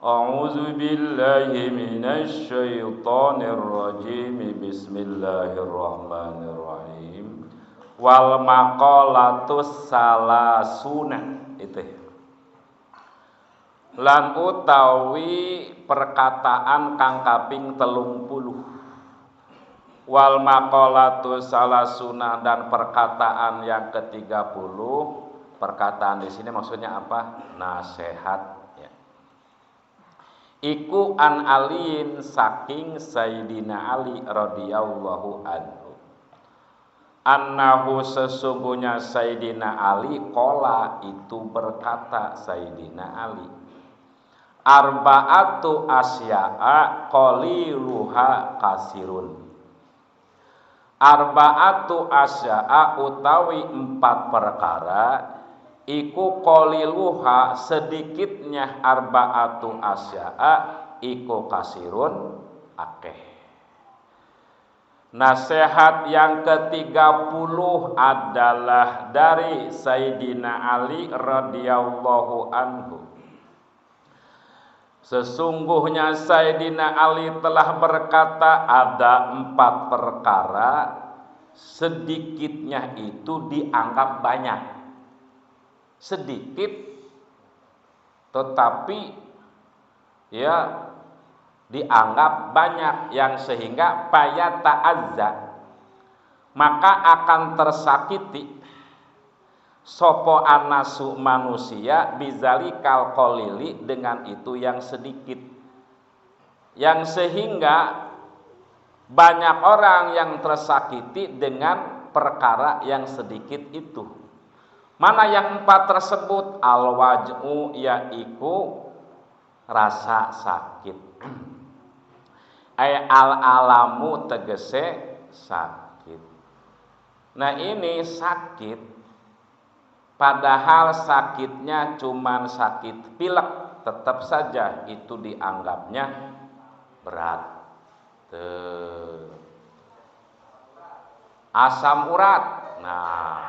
A'udzu billahi minasy syaithanir rajim. Bismillahirrahmanirrahim. Wal maqalatus salasuna itu. Lan utawi perkataan kang kaping 30. Wal maqalatus salasuna dan perkataan yang ke-30. Perkataan di sini maksudnya apa? Nasihat. Iku an aliin saking Sayyidina Ali radhiyallahu anhu. Annahu sesungguhnya Sayyidina Ali qala itu berkata Sayyidina Ali. Arba'atu asya'a qaliluha kasirun. Arba'atu asya'a utawi 4 perkara iku qaliluha sedikitnya arba'atu asya'a iku kasirun akeh. Nasihat yang ke-30 adalah dari Sayyidina Ali radhiyallahu anhu. Sesungguhnya Sayyidina Ali telah berkata ada 4 perkara sedikitnya itu dianggap banyak. Sedikit tetapi ya dianggap banyak yang sehingga ta'azza maka akan tersakiti sopo anasu manusia bizalikal qalili dengan itu yang sedikit, yang sehingga banyak orang yang tersakiti dengan perkara yang sedikit itu. Mana yang 4 tersebut? Al-waj'u yaiku rasa sakit. Al-alamu tegese sakit. Nah ini sakit padahal sakitnya cuman sakit pilek, tetap saja itu dianggapnya berat. Asam urat. Nah,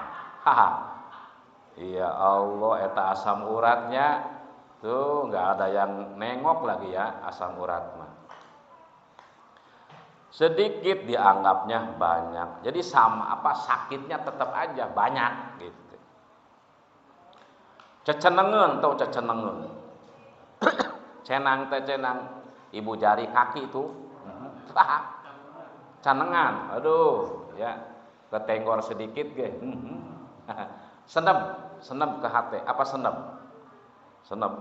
ya Allah, eta asam uratnya tuh nggak ada yang nengok lagi ya asam urat mah. Sedikit dianggapnya banyak. Jadi sama apa sakitnya tetap aja banyak gitu. Cecenengeun tuh cecenengeun. Cenang teh cenang ibu jari kaki itu. Cenengan. Aduh, ya ketenggor sedikit ge. Senep ke hati. Apa senep? Senep.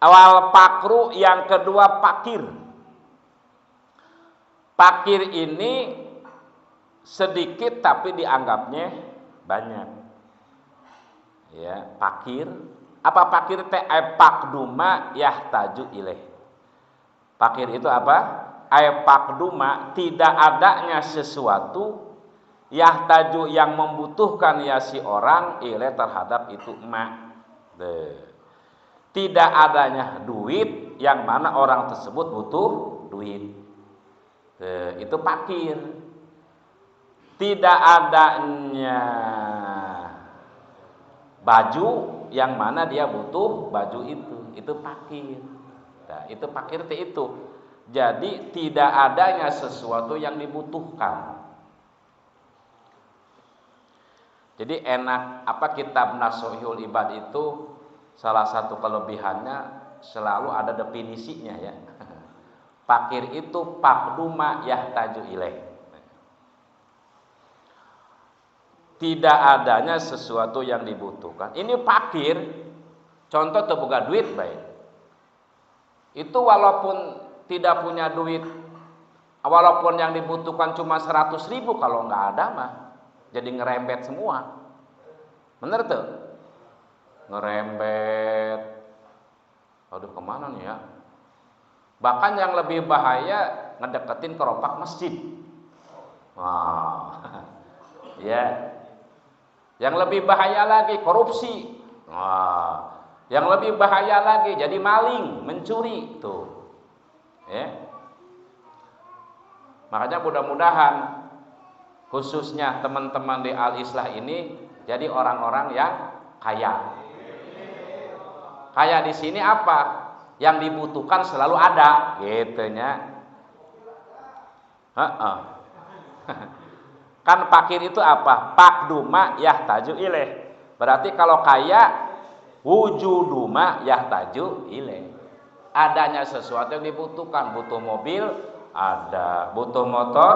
Awal pakru, yang kedua pakir. Pakir ini sedikit tapi dianggapnya banyak. Ya, pakir. Apa pakir teh? Pakduma yahtaju ilaih. Pakir itu apa? Pakduma, tidak adanya sesuatu yahtaju yang membutuhkan ya si orang ile terhadap itu emak. Tidak adanya duit yang mana orang tersebut butuh duit. Itu pakir. Tidak adanya baju yang mana dia butuh baju itu pakir. Nah, itu pakir itu. Jadi tidak adanya sesuatu yang dibutuhkan. Jadi enak apa kitab Nasuhul Ibad itu salah satu kelebihannya selalu ada definisinya ya. Pakir itu pakduma yahtaju ilaih. Tidak adanya sesuatu yang dibutuhkan. Ini pakir, contoh terbuka duit baik. Itu walaupun tidak punya duit, walaupun yang dibutuhkan cuma 100.000 kalau nggak ada mah. Jadi ngerembet semua. Bener tuh? Ngerembet. Aduh kemana nih ya? Bahkan yang lebih bahaya ngedeketin keropak masjid. Wah. Ya. Yang lebih bahaya lagi korupsi. Wah. Yang lebih bahaya lagi jadi maling, mencuri tuh. Ya. Makanya mudah-mudahan khususnya teman-teman di Al-Islah ini jadi orang-orang yang kaya. Kayak di sini apa? Yang dibutuhkan selalu ada, gitunya. Kan fakir itu apa? Pakduma yahtaju ilaih. Berarti kalau kaya wujuduma yahtaju ilaih. Adanya sesuatu yang dibutuhkan, butuh mobil, ada, butuh motor,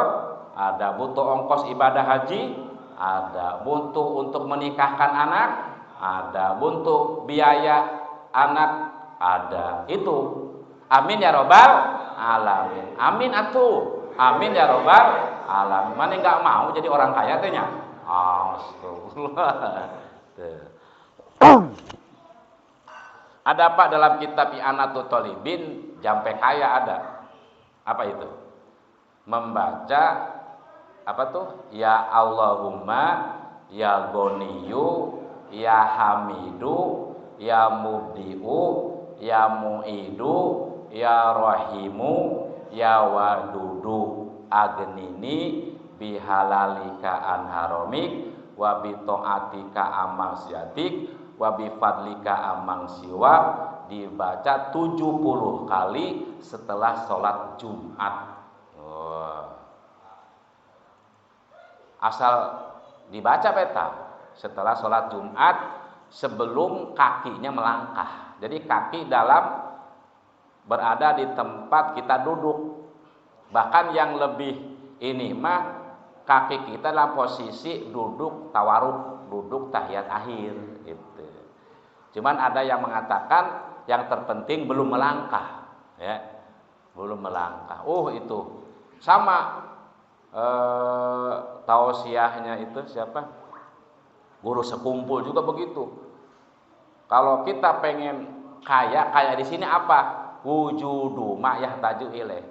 ada, butuh ongkos ibadah haji, ada, butuh untuk menikahkan anak, ada, butuh biaya anak, ada. Itu. Amin ya robbal alamin. Amin atuh. Amin ya robbal alamin. Mana nggak mau jadi orang kaya tehnya? Astagfirullah. Ada apa dalam kitab I'anatul Thalibin, jampe kaya ada. Apa itu? Membaca apa tuh? Ya Allahumma ya Ghaniyu ya Hamidu ya Mubdi'u ya Mu'idu ya Rahimu ya Wadudu agnini bihalalika an haramik wa bi taatika amasyatik wa bi fadlika amang siwa, dibaca 70 kali setelah sholat Jumat. Asal dibaca peta setelah sholat Jumat sebelum kakinya melangkah. Jadi kaki dalam berada di tempat kita duduk. Bahkan yang lebih ini mah kaki kita dalam posisi duduk tawaruk, duduk tahiyat akhir gitu. Cuman ada yang mengatakan yang terpenting belum melangkah, ya, belum melangkah. Itu sama tausiahnya itu siapa? Guru sekumpul juga begitu. Kalau kita pengen kaya di sini apa? Wujudu ma yahtaju ilaih.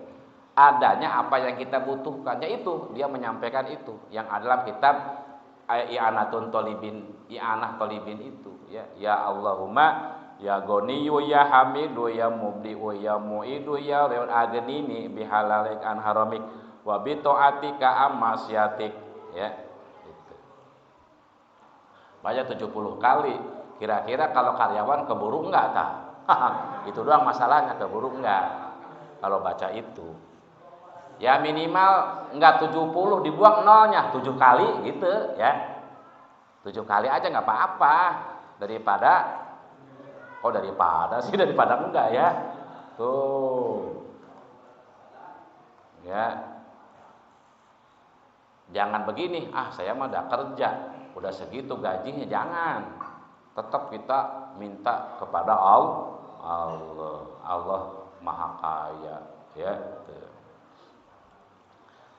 Adanya apa yang kita butuhkan, yaitu dia menyampaikan itu yang adalah kitab I'anatul Thalibin, I'anah Thalibin itu, ya Allahumma ya Ghaniyu ya Hamidu ya Mubdi'u ya Mu'idu ya Rabbul agnini bihalalik an haramik wa bi taatika amasyatik, ya itu. Baca 70 kali. Kira-kira kalau karyawan keburu enggak tah? Itu doang masalahnya, keburu enggak kalau baca itu. Ya minimal enggak 70 dibuang nolnya 7 kali gitu, ya. 7 kali aja enggak apa-apa daripada daripada enggak, ya. Tuh. Ya. Jangan begini, saya mah udah kerja, udah segitu gajinya, jangan. Tetap kita minta kepada Allah Maha Kaya, ya.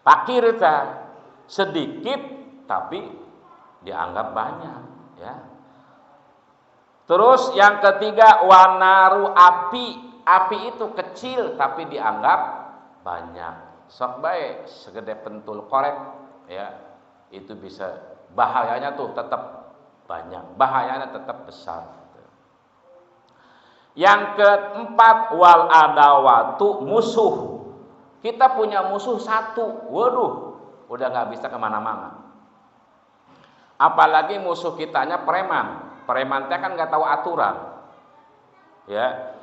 Fakir sedikit tapi dianggap banyak, ya. Terus yang ketiga wanaru api itu kecil tapi dianggap banyak. Sok bae segede pentul korek, ya, itu bisa bahayanya tuh tetap banyak, bahayanya tetap besar. Yang keempat wal adawatu musuh. Kita punya musuh satu, waduh, udah nggak bisa kemana-mana. Apalagi musuh kitanya preman. Preman teh kan nggak tahu aturan, ya,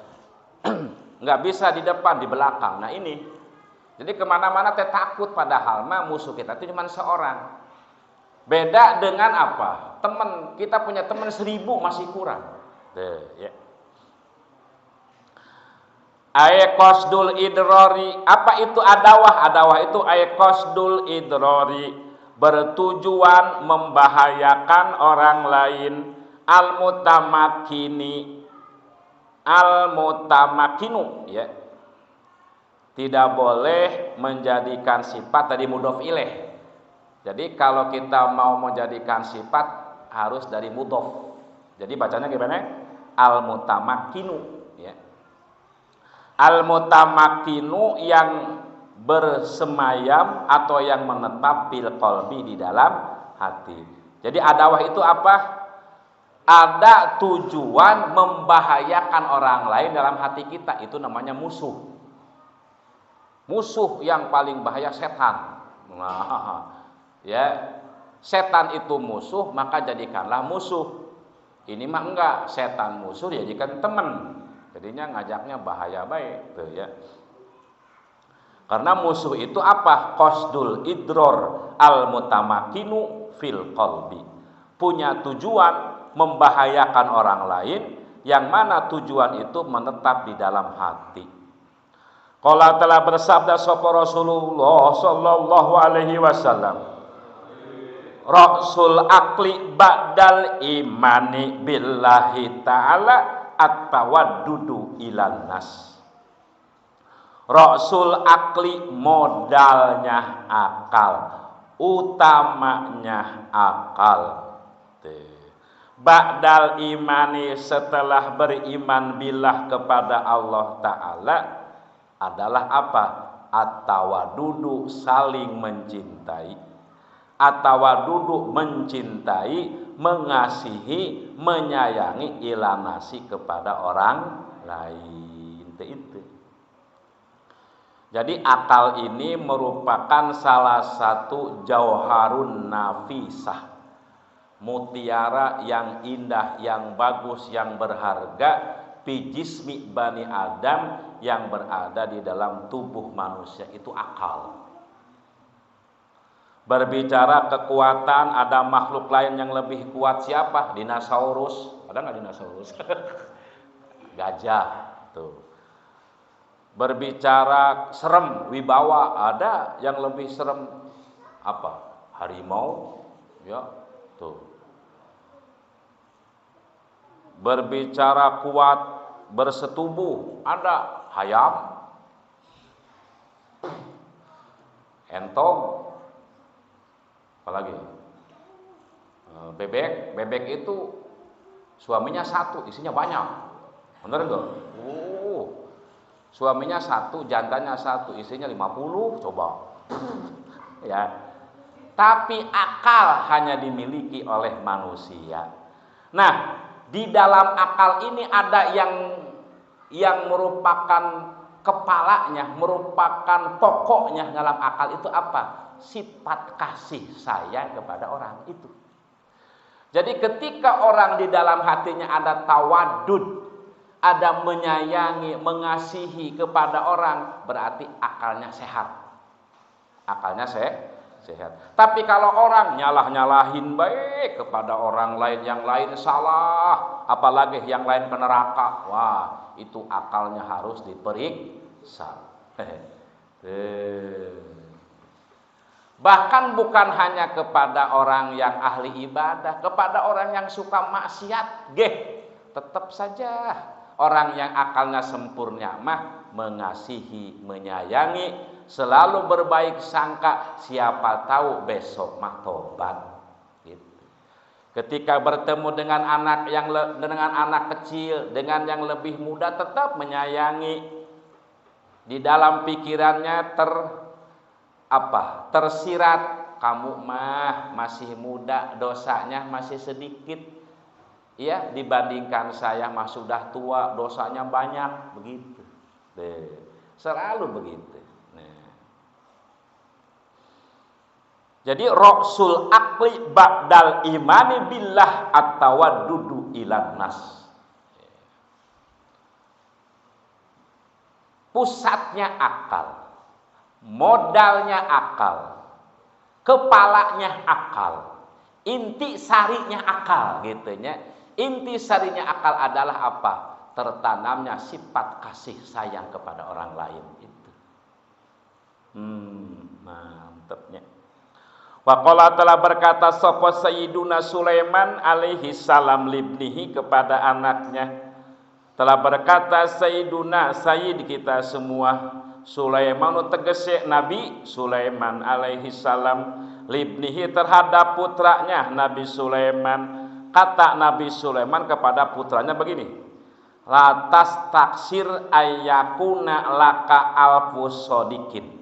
nggak bisa di depan, di belakang. Nah ini, jadi kemana-mana teh takut. Padahal mah musuh kita itu cuma seorang. Beda dengan apa? Teman kita punya teman 1000 masih kurang. Ya. Qasdul idrari. Apa itu adawah? Adawah itu qasdul idrari, bertujuan membahayakan orang lain. Al-mutamakinu, ya. Tidak boleh menjadikan sifat tadi mudhof ilaih. Jadi kalau kita mau menjadikan sifat harus dari mudhof. Jadi bacanya gimana? Al-mutamakinu, ya. Al-mutamakinu yang bersemayam atau yang menetap bil qalbi, di dalam hati. Jadi adawah itu apa? Ada tujuan membahayakan orang lain dalam hati kita, itu namanya musuh. Musuh yang paling bahaya setan. Ya, setan itu musuh, maka jadikanlah musuh. Ini mah enggak, setan musuh ya jadikan teman. Jadinya ngajaknya bahaya baik tuh ya. Karena musuh itu apa? Qasdul idror al mutamakinu fil qalbi. Punya tujuan membahayakan orang lain, yang mana tujuan itu menetap di dalam hati. Qala telah bersabda sapa Rasulullah sallallahu alaihi wasallam, Rasul akli ba'dal imani billahi ta'ala at-tawaddudu ilan nas. Rasul akli modalnya akal, utamanya akal. Ba'dal imani setelah beriman billah kepada Allah Ta'ala adalah apa? At-tawaddudu saling mencintai. At-tawaddudu mencintai, mengasihi, menyayangi ilanasi kepada orang lain. Itu. Jadi akal ini merupakan salah satu jauharun nafisah, mutiara yang indah, yang bagus, yang berharga fi jismi bani Adam, yang berada di dalam tubuh manusia, itu akal. Berbicara kekuatan, ada makhluk lain yang lebih kuat, siapa? Dinosaurus. Ada nggak dinosaurus? Gajah tuh. Berbicara serem, wibawa, ada yang lebih serem, apa? Harimau, ya, tuh. Berbicara kuat, bersetubuh, ada hayam, entong, apalagi bebek itu suaminya satu, isinya banyak, bener enggak? Suaminya satu, jantannya satu, isinya 50, coba. Ya. Tapi akal hanya dimiliki oleh manusia. Nah, di dalam akal ini ada yang merupakan kepalanya, merupakan pokoknya dalam akal itu apa? Sifat kasih sayang kepada orang itu. Jadi ketika orang di dalam hatinya ada tawadud, ada menyayangi, mengasihi kepada orang, berarti akalnya sehat. Akalnya sehat. Tapi kalau orang nyalah-nyalahin baik kepada orang lain, yang lain salah, apalagi yang lain ke neraka, wah, itu akalnya harus diperiksa. Bahkan bukan hanya kepada orang yang ahli ibadah, kepada orang yang suka maksiat, tetap saja orang yang akalnya sempurna mah mengasihi, menyayangi, selalu berbaik sangka, siapa tahu besok mah tobat. Gitu. Ketika bertemu dengan anak kecil, dengan yang lebih muda, tetap menyayangi. Di dalam pikirannya tersirat, kamu mah masih muda, dosanya masih sedikit. Ya, dibandingkan saya mah sudah tua, dosanya banyak, begitu. Selalu begitu. Jadi Rasul akli ba'dal imani billah at-tawaddudu ilan nas. Pusatnya akal, modalnya akal, kepalanya akal, inti sarinya akal, gitunya. Inti sarinya akal adalah apa? Tertanamnya sifat kasih sayang kepada orang lain itu. Mantapnya. Waqala telah berkata sapa Sayyiduna Sulaiman alaihi salam libnihi kepada anaknya. Telah berkata Sayyiduna, Sayyid kita semua, Sulaiman tegese Nabi Sulaiman alaihi salam libnihi terhadap putranya Nabi Sulaiman. Kata Nabi Sulaiman kepada putranya begini, latas taksir ayyakuna laka alfu sodikin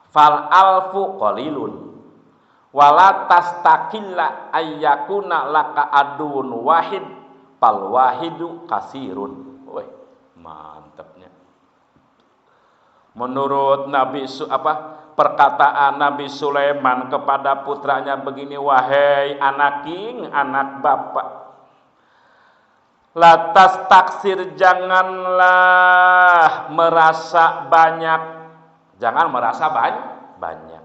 fal alfu qalilun walatas takilla ayyakuna laka adun wahid fal wahidu kasirun. Woi, mantapnya. Menurut perkataan Nabi Sulaiman kepada putranya begini, wahai anak king, anak bapak, Latas taksir, janganlah merasa banyak, jangan merasa banyak.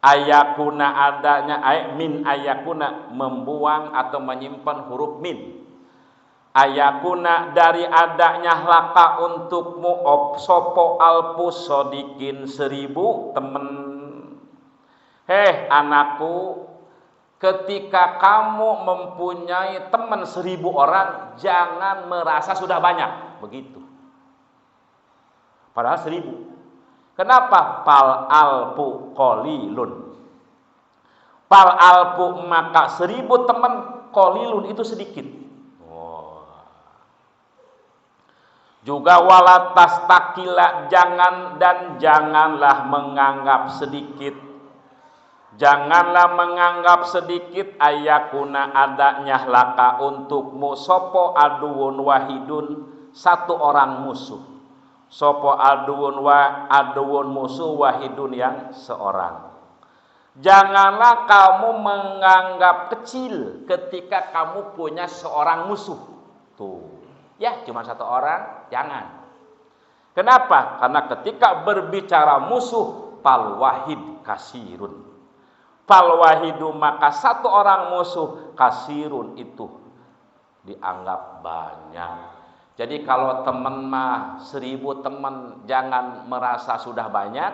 Ayakuna adanya, min ayakuna membuang atau menyimpan huruf min. Ayakuna dari adanya laka untukmu sopo alpu sodikin 1000 temen. Anakku, ketika kamu mempunyai teman 1000 orang, jangan merasa sudah banyak, begitu. Padahal 1000. Kenapa? Pal alpu qalilun. Pal alpu, maka 1000 teman, qalilun itu sedikit. Juga walatas takila, janganlah menganggap sedikit. Janganlah menganggap sedikit ayakuna adanya laka untukmu sopo aduun wahidun, 1 orang musuh. Sopo aduun musuh wahidun yang seorang. Janganlah kamu menganggap kecil ketika kamu punya seorang musuh. Tuh. Ya, cuma 1 orang, jangan. Kenapa? Karena ketika berbicara musuh, pal wahid kasirun. Pal wahidu, maka 1 orang musuh, kasirun itu dianggap banyak. Jadi kalau teman mah 1000 teman, jangan merasa sudah banyak.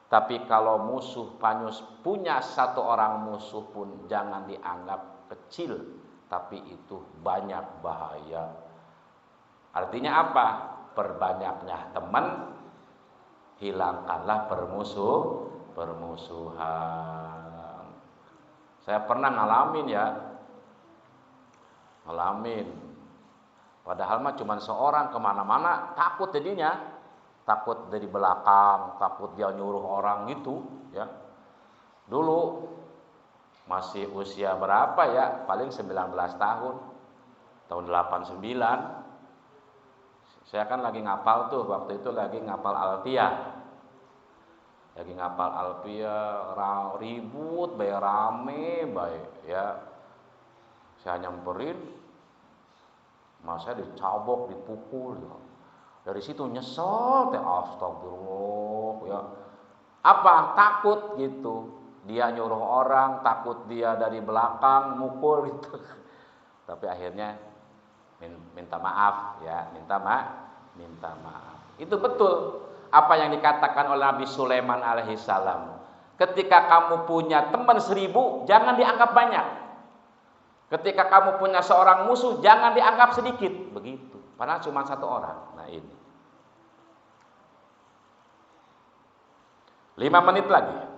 Tapi kalau musuh panyus punya 1 orang musuh pun jangan dianggap kecil, tapi itu banyak bahaya. Artinya apa? Perbanyaknya teman, hilangkanlah permusuhan. Saya pernah ngalamin. Padahal mah cuma seorang, kemana-mana takut jadinya, takut dari belakang, takut dia nyuruh orang gitu, ya. Dulu masih usia berapa ya? Paling 19 tahun, tahun 89. Saya kan lagi ngapal tuh, waktu itu lagi ngapal Alfiah. Ribut, baik rame, baik ya. Saya nyamperin, masa dicabok, dipukul. Ya. Dari situ nyesel, astagfirullah ya. Apa? Takut gitu. Dia nyuruh orang, takut dia dari belakang mukul gitu. Tapi akhirnya minta maaf ya, minta maaf. Itu betul apa yang dikatakan oleh Nabi Sulaiman alaihissalam. Ketika kamu punya teman 1000, jangan dianggap banyak. Ketika kamu punya seorang musuh, jangan dianggap sedikit, begitu. Padahal cuma 1 orang. Nah ini 5 menit lagi.